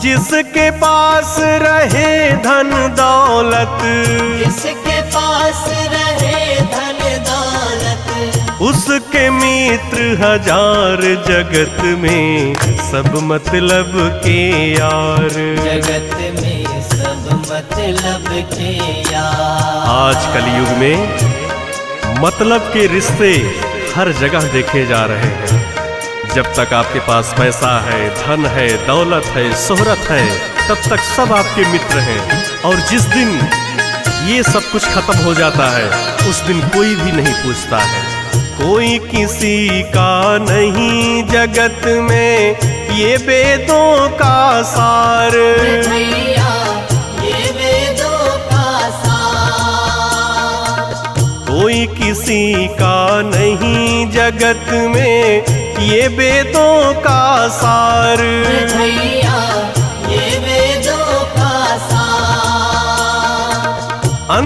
जिसके पास रहे धन दौलत, जिसके पास रहे धन दौलत, उसके मित्र हजार जगत में सब मतलब के यार। जगत में सब मतलब के यार। आज कलयुग में मतलब के रिश्ते हर जगह देखे जा रहे हैं। जब तक आपके पास पैसा है, धन है, दौलत है, शोहरत है, तब तक सब आपके मित्र हैं। और जिस दिन ये सब कुछ खत्म हो जाता है, उस दिन कोई भी नहीं पूछता है। कोई किसी का नहीं जगत में, ये वेदों का सार। भैया ये वेदों का सार। कोई किसी का नहीं जगत में, ये वेदों का सार।